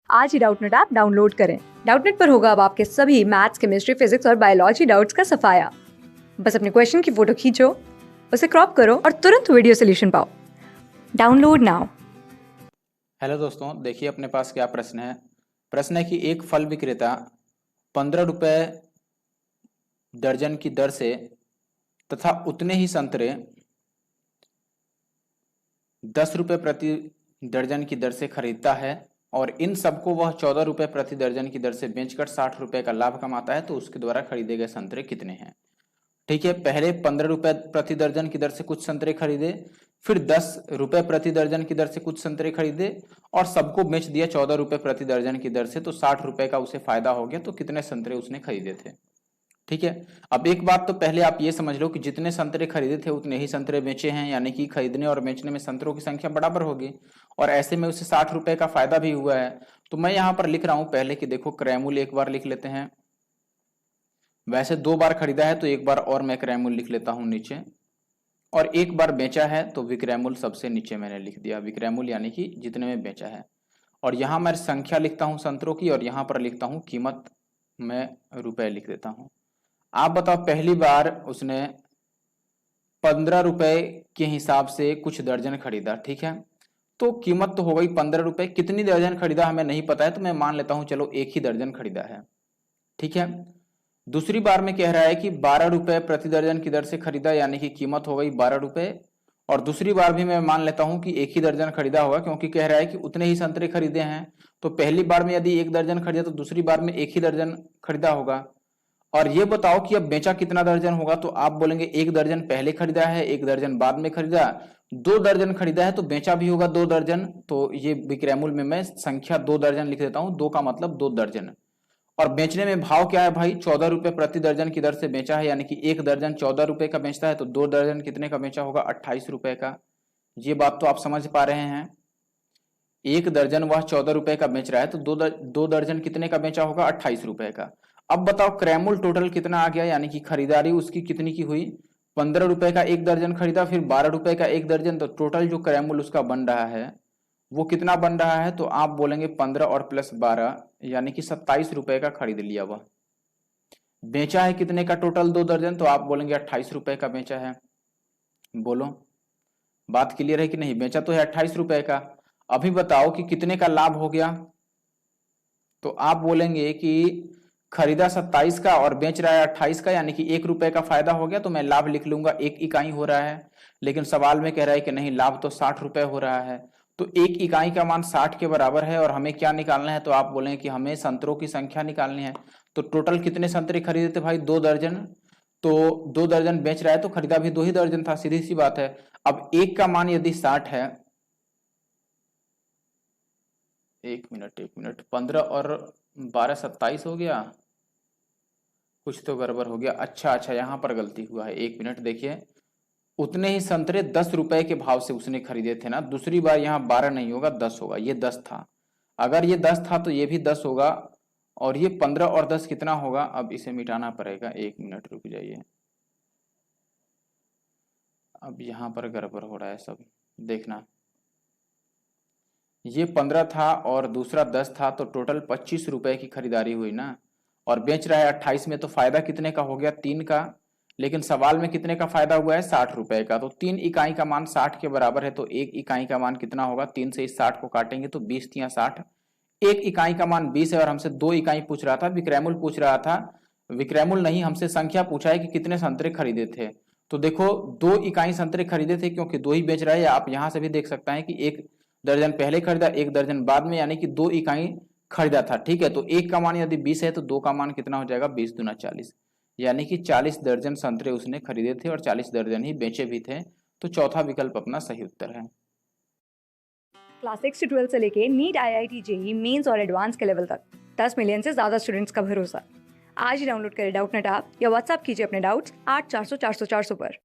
आज ही Doubtnut app download करें। Doubtnut पर होगा अब आपके सभी मैथ्स, केमिस्ट्री, फिजिक्स और बायोलॉजी डाउट्स का सफाया। बस अपने क्वेश्चन की फोटो खींचो, उसे क्रॉप करो और तुरंत वीडियो सोल्यूशन पाओ। Download now. हेलो दोस्तों, देखिए अपने पास क्या प्रश्न है। प्रश्न है कि एक फल विक्रेता 15 रुपए दर्जन की दर से तथा उतने ही संतरे 10 रुपए प्रति दर्जन की दर से खरीदता है और इन सबको वह 14 रुपए प्रति दर्जन की दर से बेचकर 60 रुपए का लाभ कमाता है, तो उसके द्वारा खरीदे गए संतरे कितने हैं। ठीक है, पहले 15 रुपए प्रति दर्जन की दर से कुछ संतरे खरीदे, फिर 10 रुपए प्रति दर्जन की दर से कुछ संतरे खरीदे और सबको बेच दिया 14 रुपए प्रति दर्जन की दर से, तो 60 रुपए का उसे फायदा हो गया। तो कितने संतरे उसने खरीदे थे। ठीक है, अब एक बात तो पहले आप ये समझ लो कि जितने संतरे खरीदे थे उतने ही संतरे बेचे हैं, यानी कि खरीदने और बेचने में संतरों की संख्या बराबर होगी और ऐसे में उसे 60 रुपए का फायदा भी हुआ है। तो मैं यहां पर लिख रहा हूं पहले कि देखो क्रयमूल्य एक बार लिख लेते हैं। वैसे 2 बार खरीदा है तो एक बार और मैं क्रयमूल्य लिख लेता हूं नीचे, और एक बार बेचा है तो विक्रयमूल्य सबसे नीचे मैंने लिख दिया। विक्रयमूल्य यानी कि जितने में बेचा है, और यहां मैं संख्या लिखता हूं संतरों की और यहां पर लिखता हूं कीमत, मैं रुपए लिख देता हूं। आप बताओ, पहली बार उसने 15 रुपए के हिसाब से कुछ दर्जन खरीदा, ठीक है, तो कीमत तो हो गई 15 रुपए। कितनी दर्जन खरीदा हमें नहीं पता है, तो मैं मान लेता हूं चलो एक ही दर्जन खरीदा है। ठीक है, दूसरी बार में कह रहा है कि 12 रुपए प्रति दर्जन की दर से खरीदा, यानी कि कीमत हो गई 12 रुपए। और दूसरी बार भी मैं मान लेता हूं कि एक ही दर्जन खरीदा होगा, क्योंकि कह रहा है कि उतने ही संतरे खरीदे हैं। तो पहली बार में यदि एक दर्जन खरीदा तो दूसरी बार में एक ही दर्जन खरीदा होगा। और ये बताओ कि अब बेचा कितना दर्जन होगा, तो आप बोलेंगे एक दर्जन पहले खरीदा है, एक दर्जन बाद में खरीदा, 2 दर्जन खरीदा है तो बेचा भी होगा 2 दर्जन। तो ये विक्रयमूल्य में मैं संख्या 2 दर्जन लिख देता हूं, 2 का मतलब 2 दर्जन। और बेचने में भाव क्या है भाई, 14 रुपए प्रति दर्जन की दर से बेचा है, यानी कि एक दर्जन 14 रुपए का बेचता है, तो 2 दर्जन कितने का बेचा होगा, 28 रुपए का। ये बात तो आप समझ पा रहे हैं। एक दर्जन वह 14 रुपए का बेच रहा है, तो 2 दर्जन कितने का बेचा होगा, 28 रुपए का। अब बताओ क्रयमूल्य टोटल कितना आ गया, यानी कि खरीदारी उसकी कितनी की हुई, 15 रुपए का एक दर्जन खरीदा, फिर 12 रुपए का एक दर्जन, तो टोटल जो क्रयमूल्य उसका बन रहा है वो कितना बन रहा है, तो आप बोलेंगे 15 और प्लस 12 यानी कि 27 रुपए का खरीद लिया वह। बेचा है कितने का टोटल 2 दर्जन, तो आप बोलेंगे 28 रुपए का बेचा है। बोलो, बात क्लियर है कि नहीं। बेचा तो है 28 रुपए का। अभी बताओ कि कितने का लाभ हो गया, तो आप बोलेंगे कि खरीदा 27 का और बेच रहा है 28 का, यानी कि 1 रुपए का फायदा हो गया, तो मैं लाभ लिख लूंगा, 1 इकाई हो रहा है। लेकिन सवाल में कह रहा है कि नहीं, लाभ तो 60 रुपए हो रहा है, तो 1 इकाई का मान 60 के बराबर है और हमें क्या निकालना है, तो आप बोलेंगे कि हमें संतरों की संख्या निकालनी है। तो टोटल कितने संतरे खरीदे थे भाई, 2 दर्जन। तो 2 दर्जन बेच रहा है तो खरीदा भी 2 ही दर्जन था, सीधी सी बात है। अब एक का मान यदि 60 है, 1 मिनट 15 और 12 27 हो गया, कुछ तो गड़बड़ हो गया। अच्छा, यहाँ पर गलती हुआ है, 1 मिनट देखिए। उतने ही संतरे 10 रुपए के भाव से उसने खरीदे थे ना, दूसरी बार यहाँ 12 नहीं होगा 10 होगा, ये 10 था। अगर ये 10 था तो ये भी 10 होगा, और ये 15 और 10 कितना होगा, अब इसे मिटाना पड़ेगा, 1 मिनट रुक जाइए। अब यहाँ पर गड़बड़ हो रहा है सब, देखना। ये 15 था और दूसरा 10 था, तो टोटल 25 रुपए की खरीदारी हुई ना, और बेच रहा है 28 में, तो फायदा कितने का हो गया, 3 का। लेकिन सवाल में कितने का फायदा हुआ है, 60 रुपए का। तो 3 इकाई का मान 60 के बराबर है, तो 1 इकाई का मान कितना होगा, 3 से इस 60 को काटेंगे तो 20×3 = 60। 1 इकाई का मान 20 है और हमसे 2 इकाई पूछ रहा था, विक्रयमूल्य पूछ रहा था। विक्रयमूल्य नहीं, हमसे संख्या पूछा है कि कितने संतरे खरीदे थे। तो देखो 2 इकाई संतरे खरीदे थे, क्योंकि 2 ही बेच रहा है। आप यहाँ से भी देख सकते हैं कि 1 दर्जन पहले खरीदा, 1 दर्जन बाद में, यानी कि 2 इकाई खरीदा था। ठीक है, तो 1 का मान यदि 20 है तो 2 का मान कितना हो जाएगा, 20×2 = 40, यानी कि 40 दर्जन संतरे उसने खरीदे थे और 40 दर्जन ही बेचे भी थे। तो चौथा विकल्प अपना सही उत्तर है। क्लास 6 से 12 से लेके नीट, IIT, JEE मेंस और एडवांस के लेवल तक 10 मिलियन से ज्यादा स्टूडेंट्स का भरोसा। आज ही डाउनलोड करें डाउटनेट ऐप या व्हाट्सएप कीजिए अपने डाउट्स 8400 400 400 पर।